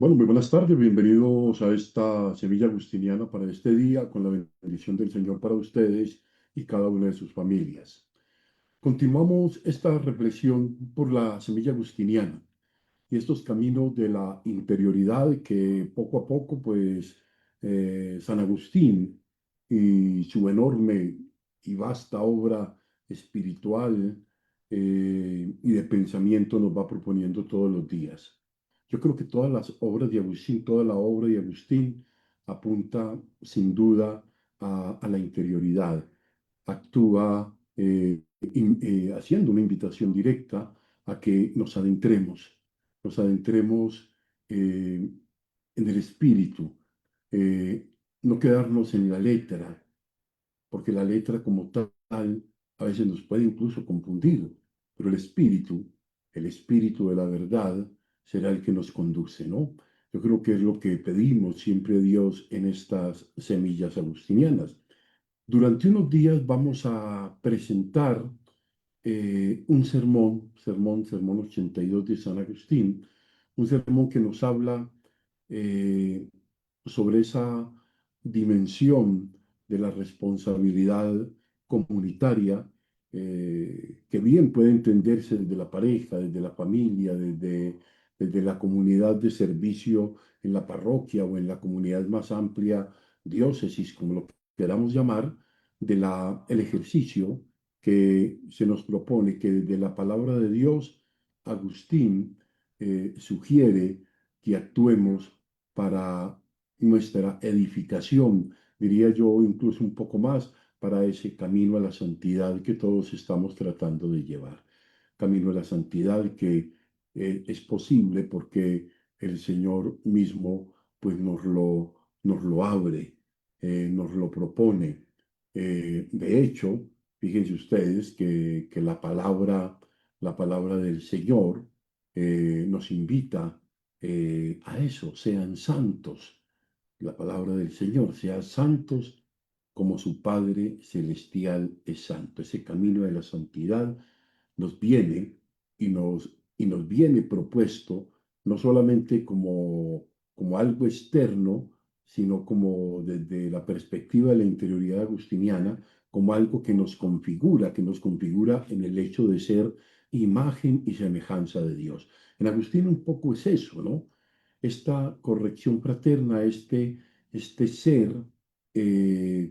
Bueno, muy buenas tardes, bienvenidos a esta semilla agustiniana para este día, con la bendición del Señor para ustedes y cada una de sus familias. Continuamos esta reflexión por la semilla agustiniana y estos caminos de la interioridad que poco a poco, pues, San Agustín y su enorme y vasta obra espiritual y de pensamiento nos va proponiendo todos los días. Yo creo que todas las obras de Agustín, toda la obra de Agustín apunta sin duda a la interioridad, actúa haciendo una invitación directa a que nos adentremos en el espíritu, eh, no quedarnos en la letra, porque la letra como tal a veces nos puede incluso confundir, pero el espíritu de la verdad será el que nos conduce, ¿no? Yo creo que es lo que pedimos siempre a Dios en estas semillas agustinianas. Durante unos días vamos a presentar un sermón 82 de San Agustín, un sermón que nos habla eh, sobre esa dimensión de la responsabilidad comunitaria, que bien puede entenderse desde la pareja, desde la familia, desde la comunidad de servicio en la parroquia o en la comunidad más amplia, diócesis, como lo queramos llamar, el ejercicio que se nos propone, que desde la palabra de Dios, Agustín sugiere que actuemos para nuestra edificación, diría yo incluso un poco más, para ese camino a la santidad que todos estamos tratando de llevar. Camino a la santidad que es posible porque el Señor mismo pues nos lo abre, nos lo propone. De hecho, fíjense ustedes que la palabra del Señor nos invita a eso, sean santos. La palabra del Señor, sean santos como su Padre Celestial es santo. Ese camino de la santidad nos viene y nos viene propuesto no solamente como algo externo, sino como desde la perspectiva de la interioridad agustiniana, como algo que nos configura en el hecho de ser imagen y semejanza de Dios. En Agustín un poco es eso, ¿no? Esta corrección fraterna, este ser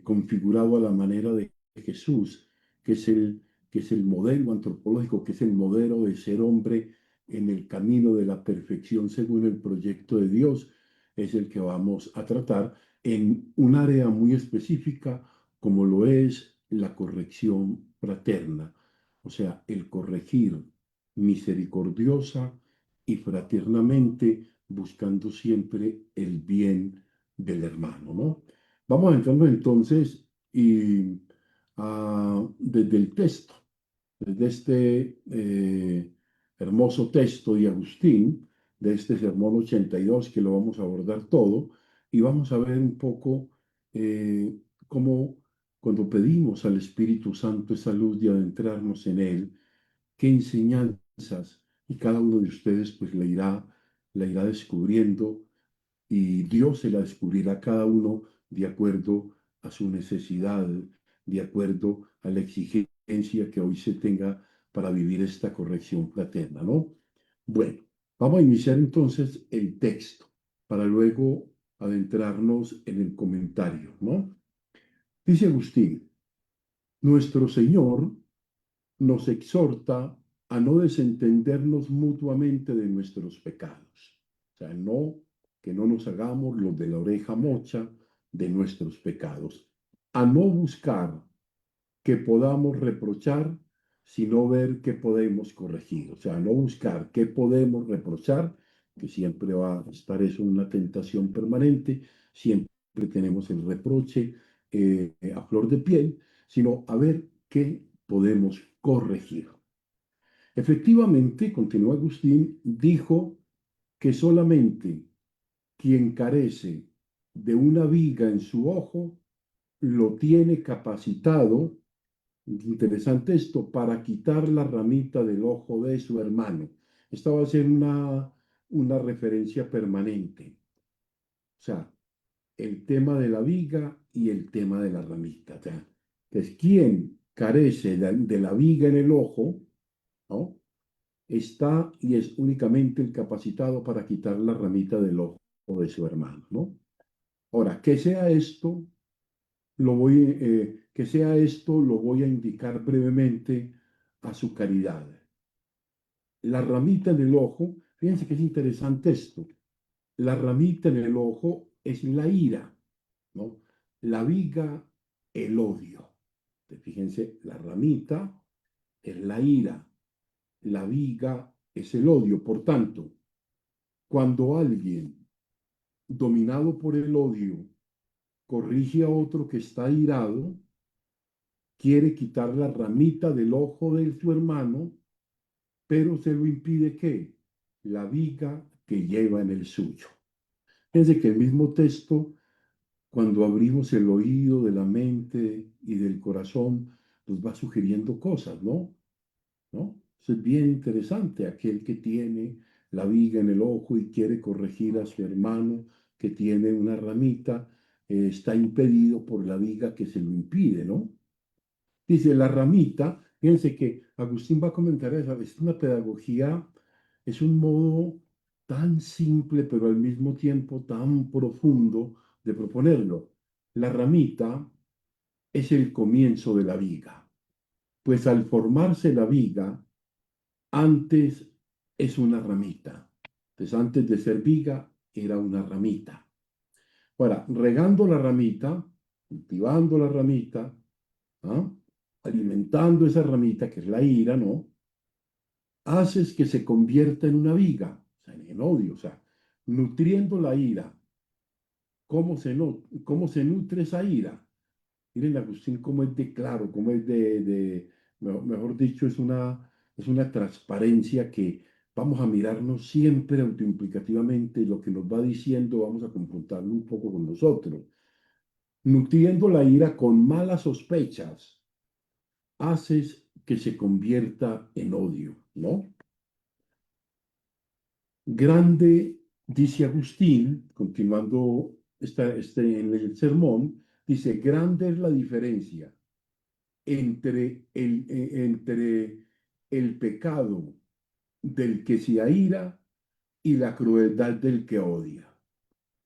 configurado a la manera de Jesús, que es que es el modelo antropológico, que es el modelo de ser hombre en el camino de la perfección según el proyecto de Dios, es el que vamos a tratar en un área muy específica como lo es la corrección fraterna, o sea, el corregir misericordiosa y fraternamente buscando siempre el bien del hermano, ¿no? Vamos a entrarnos entonces y desde el texto, desde este hermoso texto de Agustín, de este sermón 82, que lo vamos a abordar todo, y vamos a ver un poco cómo cuando pedimos al Espíritu Santo esa luz de adentrarnos en él, qué enseñanzas, y cada uno de ustedes pues la irá descubriendo y Dios se la descubrirá a cada uno de acuerdo a su necesidad, de acuerdo a la exigencia que hoy se tenga para vivir esta corrección fraterna, ¿no? Bueno, vamos a iniciar entonces el texto para luego adentrarnos en el comentario, ¿no? Dice Agustín, nuestro Señor nos exhorta a no desentendernos mutuamente de nuestros pecados. O sea, no, que no nos hagamos los de la oreja mocha de nuestros pecados. A no buscar que podamos reprochar, sino ver qué podemos corregir. O sea, no buscar qué podemos reprochar, que siempre va a estar eso una tentación permanente, siempre tenemos el reproche a flor de piel, sino a ver qué podemos corregir. Efectivamente, continuó Agustín, dijo que solamente quien carece de una viga en su ojo lo tiene capacitado, interesante esto, para quitar la ramita del ojo de su hermano. Esta va a ser una referencia permanente. O sea, el tema de la viga y el tema de la ramita. O sea, que es quien carece de la viga en el ojo, ¿no? Está y es únicamente el capacitado para quitar la ramita del ojo de su hermano, ¿no? Ahora, que sea esto, lo voy a indicar brevemente a su caridad. La ramita en el ojo, fíjense que es interesante esto. La ramita en el ojo es la ira, ¿no? La viga, el odio. Fíjense, la ramita es la ira, la viga es el odio. Por tanto, cuando alguien dominado por el odio corrige a otro que está irado, quiere quitar la ramita del ojo de su hermano, pero se lo impide ¿qué? La viga que lleva en el suyo. Fíjense que el mismo texto, cuando abrimos el oído de la mente y del corazón, nos va sugiriendo cosas, ¿No? Eso es bien interesante. Aquel que tiene la viga en el ojo y quiere corregir a su hermano que tiene una ramita, está impedido por la viga que se lo impide, ¿no? Dice, la ramita, fíjense que Agustín va a comentar eso, es una pedagogía, es un modo tan simple, pero al mismo tiempo tan profundo de proponerlo. La ramita es el comienzo de la viga, pues al formarse la viga, antes es una ramita. Entonces, antes de ser viga, era una ramita. Ahora, regando la ramita, cultivando la ramita, ¿ah? Alimentando esa ramita, que es la ira, ¿no? Haces que se convierta en una viga, o sea, en odio, o sea, nutriendo la ira. ¿Cómo se nutre esa ira? Miren, Agustín, cómo es de claro, cómo es mejor dicho, es una transparencia que vamos a mirarnos siempre autoimplicativamente y lo que nos va diciendo vamos a confrontarlo un poco con nosotros. Nutriendo la ira con malas sospechas, haces que se convierta en odio, ¿no? Grande, dice Agustín, continuando en el sermón, dice, grande es la diferencia entre el pecado del que se aira y la crueldad del que odia.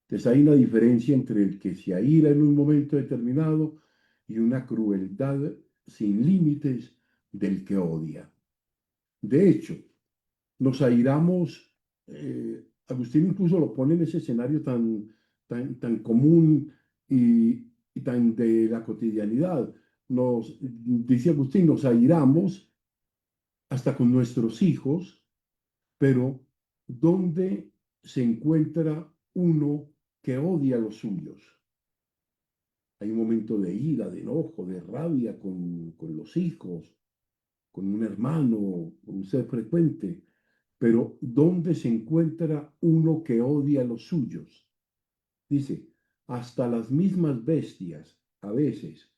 Entonces hay una diferencia entre el que se aira en un momento determinado y una crueldad sin límites del que odia. De hecho, nos airamos, Agustín incluso lo pone en ese escenario tan común y tan de la cotidianidad. Dice Agustín, nos airamos hasta con nuestros hijos, pero ¿dónde se encuentra uno que odia a los suyos? Hay un momento de ira, de enojo, de rabia con los hijos, con un hermano, con un ser frecuente, pero ¿dónde se encuentra uno que odia a los suyos? Dice, hasta las mismas bestias, a veces,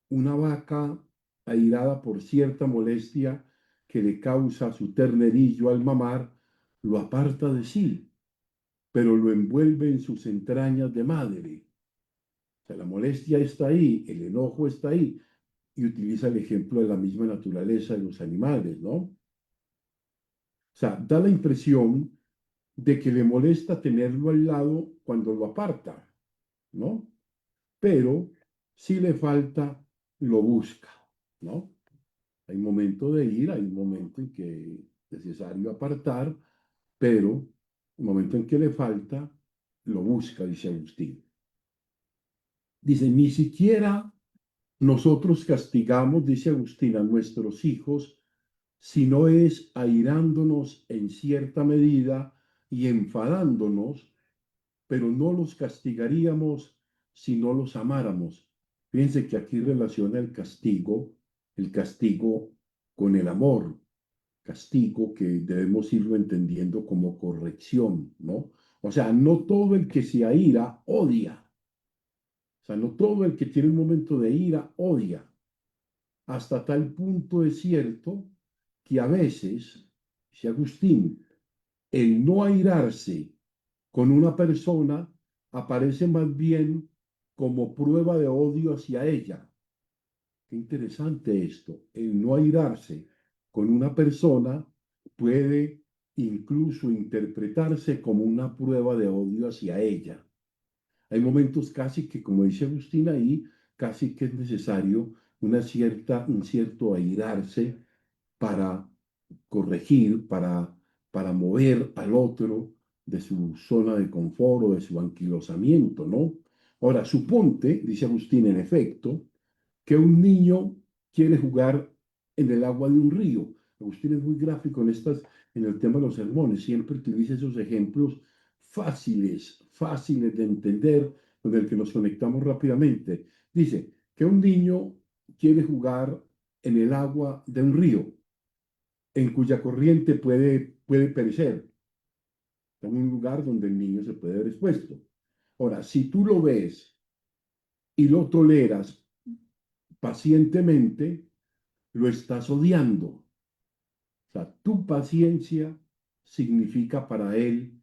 una vaca airada por cierta molestia que le causa su ternerillo al mamar, lo aparta de sí, pero lo envuelve en sus entrañas de madre. O sea, la molestia está ahí, el enojo está ahí, y utiliza el ejemplo de la misma naturaleza de los animales, ¿no? O sea, da la impresión de que le molesta tenerlo al lado cuando lo aparta, ¿no? Pero si le falta, lo busca, ¿no? Hay un momento de ira, hay un momento en que es necesario apartar, pero el momento en que le falta, lo busca, dice Agustín. Dice, ni siquiera nosotros castigamos, dice Agustín, a nuestros hijos, si no es airándonos en cierta medida y enfadándonos, pero no los castigaríamos si no los amáramos. Fíjense que aquí relaciona el castigo con el amor, castigo que debemos irlo entendiendo como corrección, ¿no? O sea, no todo el que se aira odia. O sea, no todo el que tiene un momento de ira odia. Hasta tal punto es cierto que a veces, dice Agustín, El no airarse con una persona aparece más bien como prueba de odio hacia ella. Qué interesante esto. El no airarse con una persona puede incluso interpretarse como una prueba de odio hacia ella. Hay momentos casi que, como dice Agustín ahí, casi que es necesario un cierto airarse para corregir, para mover al otro de su zona de confort o de su anquilosamiento, ¿no? Ahora, suponte, dice Agustín, en efecto, que un niño quiere jugar en el agua de un río. Agustín es muy gráfico en el tema de los sermones, siempre utiliza esos ejemplos fáciles de entender, con el que nos conectamos rápidamente. Dice que un niño quiere jugar en el agua de un río, en cuya corriente puede perecer, en un lugar donde el niño se puede ver expuesto. Ahora, si tú lo ves y lo toleras pacientemente, lo estás odiando. O sea, tu paciencia significa para él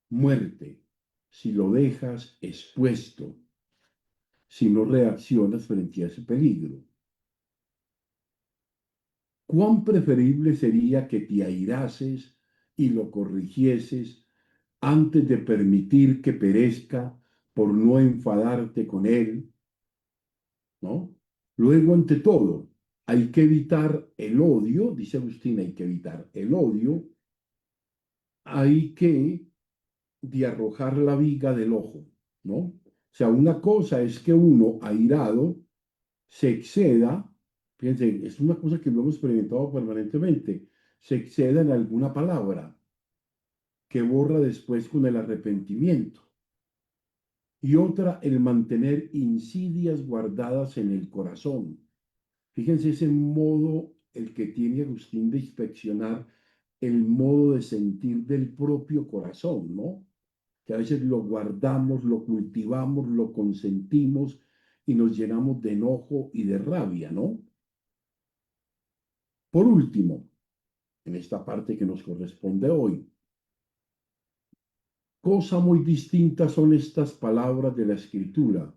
muerte si lo dejas expuesto, si no reaccionas frente a ese peligro. ¿Cuán preferible sería que te airases y lo corrigieses antes de permitir que perezca por no enfadarte con él, ¿no? Luego, ante todo, hay que evitar el odio, dice Agustín, hay que evitar el odio, hay que de arrojar la viga del ojo, ¿no? O sea, una cosa es que uno airado se exceda, fíjense, es una cosa que lo hemos experimentado permanentemente, se exceda en alguna palabra que borra después con el arrepentimiento. Y otra, el mantener insidias guardadas en el corazón. Fíjense ese modo, el que tiene Agustín de inspeccionar el modo de sentir del propio corazón, ¿no? Que a veces lo guardamos, lo cultivamos, lo consentimos y nos llenamos de enojo y de rabia, ¿no? Por último, en esta parte que nos corresponde hoy, cosa muy distinta son estas palabras de la Escritura.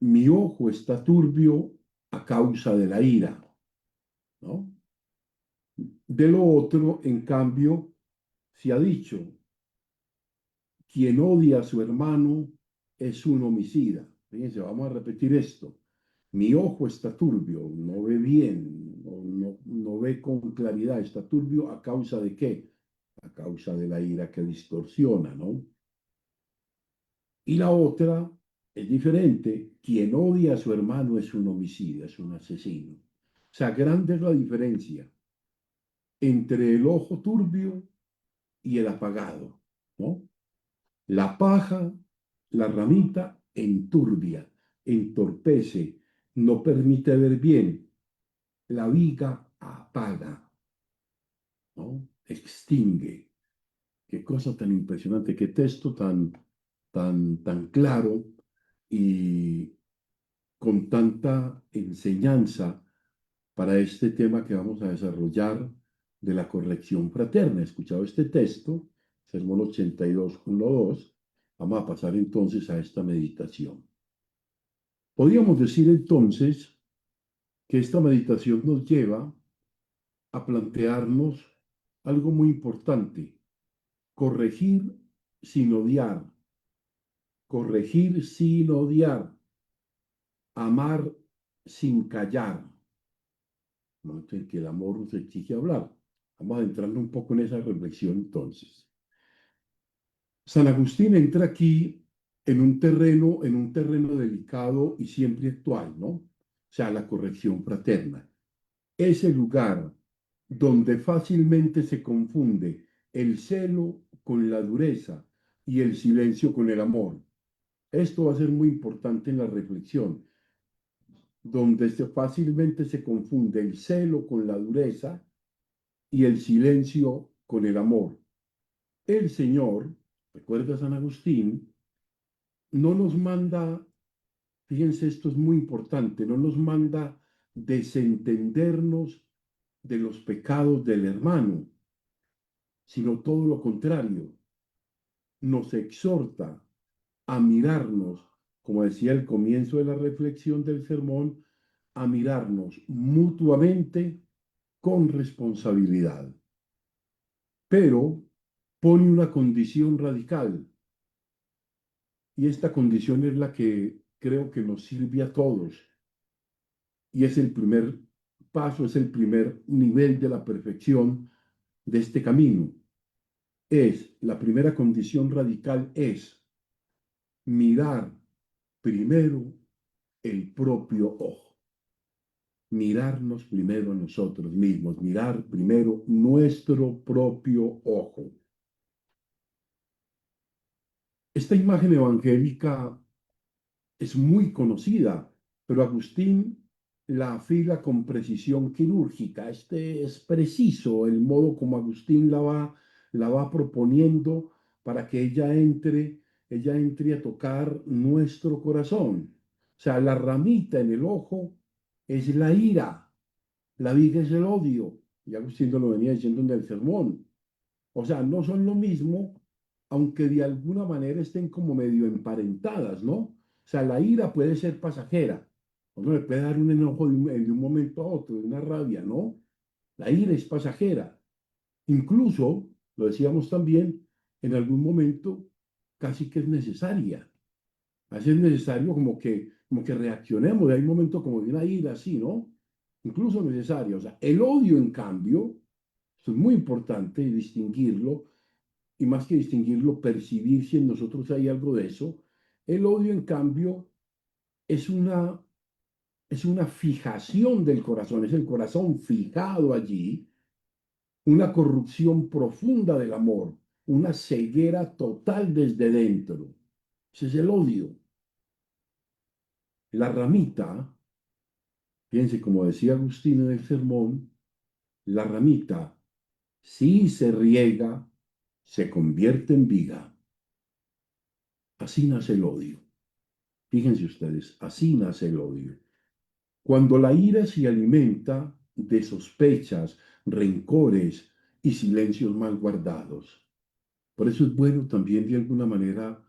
Mi ojo está turbio a causa de la ira, ¿no? De lo otro, en cambio, se ha dicho, quien odia a su hermano es un homicida. Fíjense, vamos a repetir esto. Mi ojo está turbio, no ve bien, no ve con claridad, está turbio a causa de qué? A causa de la ira que distorsiona, ¿no? Y la otra es diferente. Quien odia a su hermano es un homicida, es un asesino. O sea, grande es la diferencia entre el ojo turbio y el apagado, ¿no? La paja, la ramita, enturbia, entorpece, no permite ver bien. La viga apaga, ¿no? Extingue. Qué cosa tan impresionante, qué texto tan claro y con tanta enseñanza para este tema que vamos a desarrollar de la corrección fraterna. He escuchado este texto, Sermón 82:1-2. Vamos a pasar entonces a esta meditación. Podríamos decir entonces que esta meditación nos lleva a plantearnos algo muy importante: corregir sin odiar, corregir sin odiar, amar sin callar. Un momento en que el amor nos exige hablar. Vamos a entrarnos un poco en esa reflexión entonces. San Agustín entra aquí en un terreno delicado y siempre actual, ¿no? O sea, la corrección fraterna. Ese lugar donde fácilmente se confunde el celo con la dureza y el silencio con el amor. Esto va a ser muy importante en la reflexión, donde fácilmente se confunde el celo con la dureza y el silencio con el amor. El Señor, recuerda San Agustín, no nos manda, fíjense, esto es muy importante, no nos manda desentendernos de los pecados del hermano, sino todo lo contrario. Nos exhorta a mirarnos, como decía el comienzo de la reflexión del sermón, a mirarnos mutuamente con responsabilidad. Pero pone una condición radical, y esta condición es la que creo que nos sirve a todos, y es el primer paso, es el primer nivel de la perfección de este camino. La primera condición radical es mirar primero el propio ojo, mirarnos primero a nosotros mismos, mirar primero nuestro propio ojo. Esta imagen evangélica es muy conocida, pero Agustín la afila con precisión quirúrgica. Este es preciso el modo como Agustín la va proponiendo para que ella entre a tocar nuestro corazón. O sea, la ramita en el ojo es la ira, la viga es el odio. Y Agustín lo venía diciendo en el sermón. O sea, no son lo mismo, aunque de alguna manera estén como medio emparentadas, ¿no? O sea, la ira puede ser pasajera. Uno le puede dar un enojo de un momento a otro, de una rabia, ¿no? La ira es pasajera. Incluso, lo decíamos también, en algún momento casi que es necesaria. Así es necesario como que reaccionemos. Hay momentos como de una ira así, ¿no? Incluso necesaria. O sea, el odio, en cambio, esto es muy importante distinguirlo, y más que distinguirlo, percibir si en nosotros hay algo de eso. El odio, en cambio, es es una fijación del corazón, es el corazón fijado allí, una corrupción profunda del amor, una ceguera total desde dentro. Ese es el odio. La ramita, fíjense, como decía Agustín en el sermón, la ramita, si se riega, se convierte en viga. Así nace el odio. Fíjense ustedes, así nace el odio. Cuando la ira se alimenta de sospechas, rencores y silencios mal guardados. Por eso es bueno también de alguna manera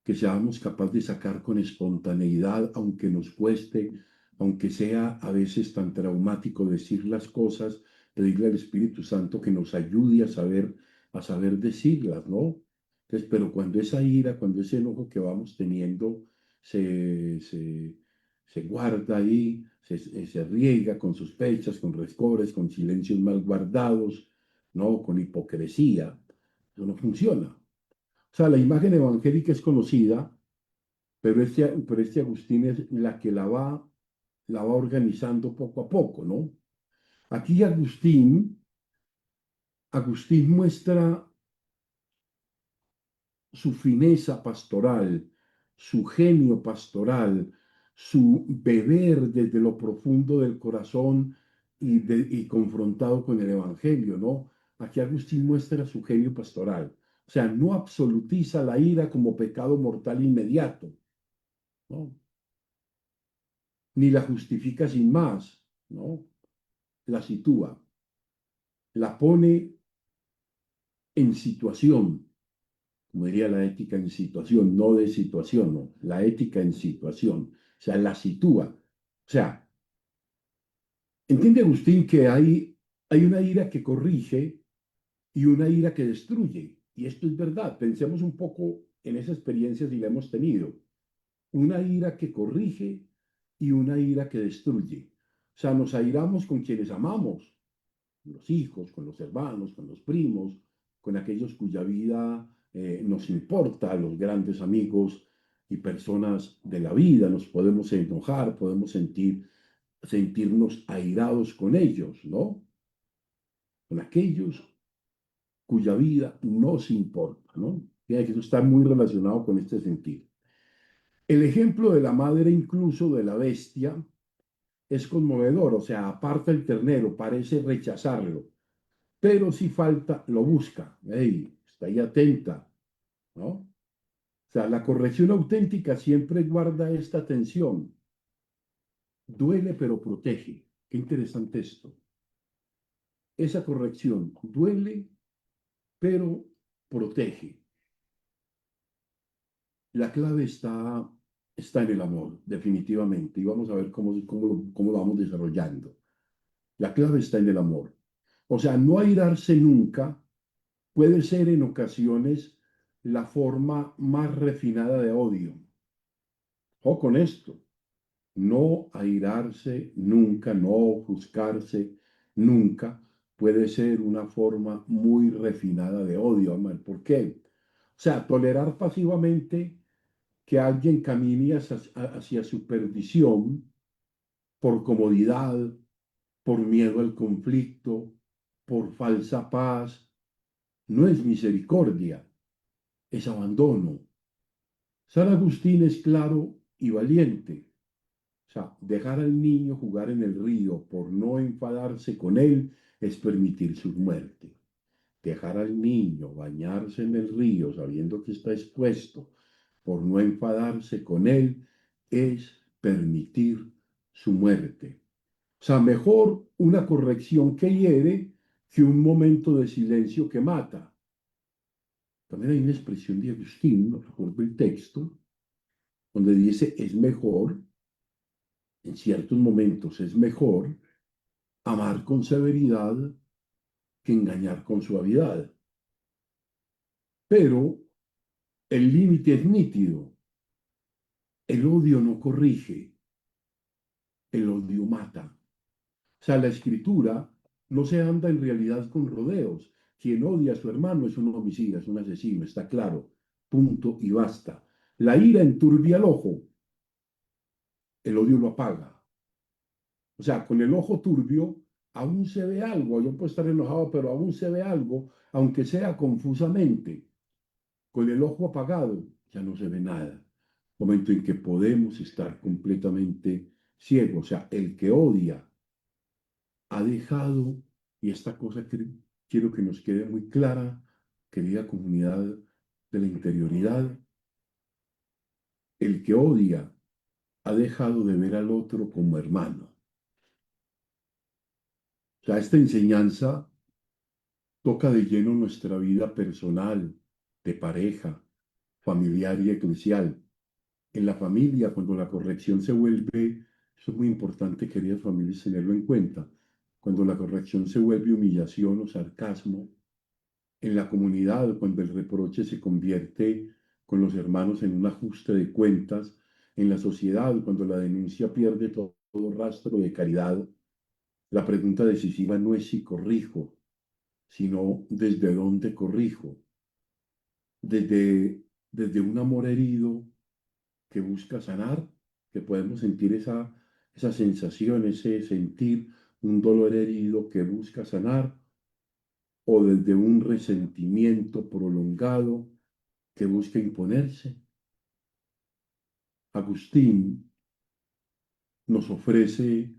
que seamos capaces de sacar con espontaneidad, aunque nos cueste, aunque sea a veces tan traumático decir las cosas, pedirle al Espíritu Santo que nos ayude a saber decirlas, ¿no? Entonces, pero cuando esa ira, cuando ese enojo que vamos teniendo se guarda ahí, se riega con sospechas, con rencores, con silencios mal guardados, ¿no? Con hipocresía, eso no funciona. O sea, la imagen evangélica es conocida, pero este Agustín es la que la va organizando poco a poco, ¿no? Aquí Agustín muestra su fineza pastoral, su genio pastoral, su beber desde lo profundo del corazón y confrontado con el Evangelio, ¿no? Aquí Agustín muestra su genio pastoral. O sea, no absolutiza la ira como pecado mortal inmediato, ¿no? Ni la justifica sin más, ¿no? La sitúa, la pone en situación, como diría la ética en situación, no de situación, no, la ética en situación, o sea, la sitúa. O sea, entiende Agustín que hay una ira que corrige y una ira que destruye. Y esto es verdad, pensemos un poco en esa experiencia si la hemos tenido. Una ira que corrige y una ira que destruye. O sea, nos airamos con quienes amamos, con los hijos, con los hermanos, con los primos, con aquellos cuya vida nos importa, los grandes amigos y personas de la vida. Nos podemos enojar, podemos sentirnos airados con ellos, ¿no? Con aquellos cuya vida nos importa, ¿no? Fíjate que eso está muy relacionado con este sentido. El ejemplo de la madre, incluso de la bestia, es conmovedor, o sea, aparta el ternero, parece rechazarlo, pero si falta, lo busca, hey, está ahí atenta, ¿no? O sea, la corrección auténtica siempre guarda esta tensión, duele pero protege. Qué interesante esto. Esa corrección duele pero protege. La clave está en el amor, definitivamente, y vamos a ver cómo lo vamos desarrollando. La clave está en el amor. O sea, no airarse nunca puede ser en ocasiones la forma más refinada de odio. O con esto, no airarse nunca, no juzgarse nunca puede ser una forma muy refinada de odio, amor. ¿Por qué? O sea, tolerar pasivamente que alguien camine hacia su perdición por comodidad, por miedo al conflicto, por falsa paz, no es misericordia, es abandono. San Agustín es claro y valiente. O sea, dejar al niño jugar en el río por no enfadarse con él es permitir su muerte. Dejar al niño bañarse en el río sabiendo que está expuesto por no enfadarse con él es permitir su muerte. O sea, mejor una corrección que hiere que un momento de silencio que mata. También hay una expresión de Agustín, no recuerdo el texto, donde dice, es mejor, en ciertos momentos es mejor amar con severidad que engañar con suavidad. Pero el límite es nítido. El odio no corrige, el odio mata. O sea, la escritura no se anda en realidad con rodeos. Quien odia a su hermano es un homicida, es un asesino, está claro. Punto y basta. La ira enturbia el ojo, el odio lo apaga. O sea, con el ojo turbio aún se ve algo. Yo puedo estar enojado, pero aún se ve algo, aunque sea confusamente. Con el ojo apagado ya no se ve nada. Momento en que podemos estar completamente ciegos. O sea, el que odia ha dejado, y esta cosa que quiero que nos quede muy clara, querida comunidad de la interioridad, el que odia ha dejado de ver al otro como hermano. O sea, esta enseñanza toca de lleno nuestra vida personal, de pareja, familiar y eclesial. En la familia, cuando la corrección se vuelve, eso es muy importante, queridas familias, tenerlo en cuenta, cuando la corrección se vuelve humillación o sarcasmo, en la comunidad, cuando el reproche se convierte con los hermanos en un ajuste de cuentas, en la sociedad, cuando la denuncia pierde todo rastro de caridad, la pregunta decisiva no es si corrijo, sino desde dónde corrijo, desde un amor herido que busca sanar, que podemos sentir esa sensación, ese sentir un dolor herido que busca sanar, o desde un resentimiento prolongado que busca imponerse. Agustín nos ofrece,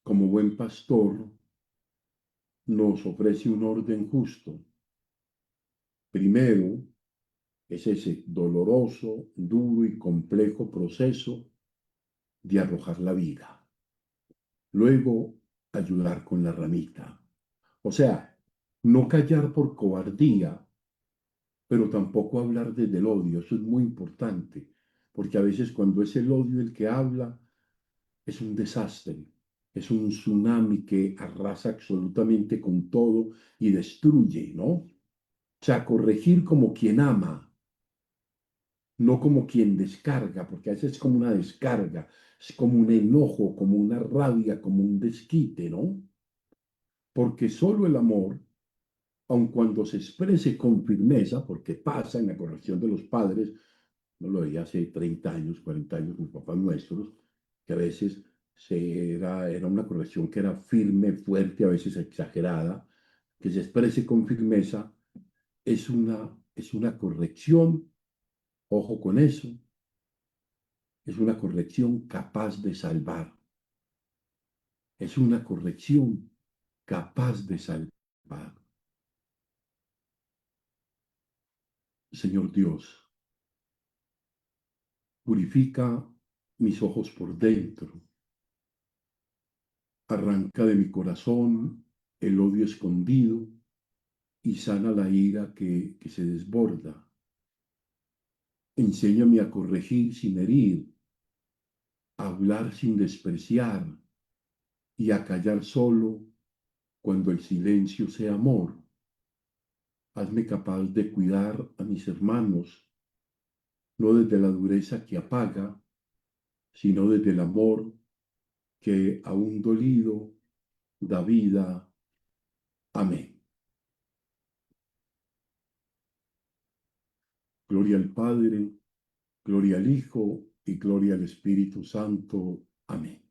como buen pastor, nos ofrece un orden justo. Primero es ese doloroso, duro y complejo proceso de arrojar la vida. Luego, ayudar con la ramita. O sea, no callar por cobardía, pero tampoco hablar desde el odio. Eso es muy importante, porque a veces cuando es el odio el que habla, es un desastre, es un tsunami que arrasa absolutamente con todo y destruye, ¿no? O sea, corregir como quien ama, no como quien descarga, porque a veces es como una descarga, es como un enojo, como una rabia, como un desquite, ¿no? Porque solo el amor, aun cuando se exprese con firmeza, porque pasa en la corrección de los padres, no lo veía hace 30 años, 40 años con papás nuestros, que a veces era una corrección que era firme, fuerte, a veces exagerada, que se exprese con firmeza, es una corrección, ojo con eso, es una corrección capaz de salvar, es una corrección capaz de salvar. Señor Dios, purifica mis ojos por dentro, arranca de mi corazón el odio escondido, y sana la ira que se desborda. Enséñame a corregir sin herir, a hablar sin despreciar y a callar solo cuando el silencio sea amor. Hazme capaz de cuidar a mis hermanos, no desde la dureza que apaga, sino desde el amor que aún dolido da vida. Amén. Gloria al Padre, gloria al Hijo y gloria al Espíritu Santo. Amén.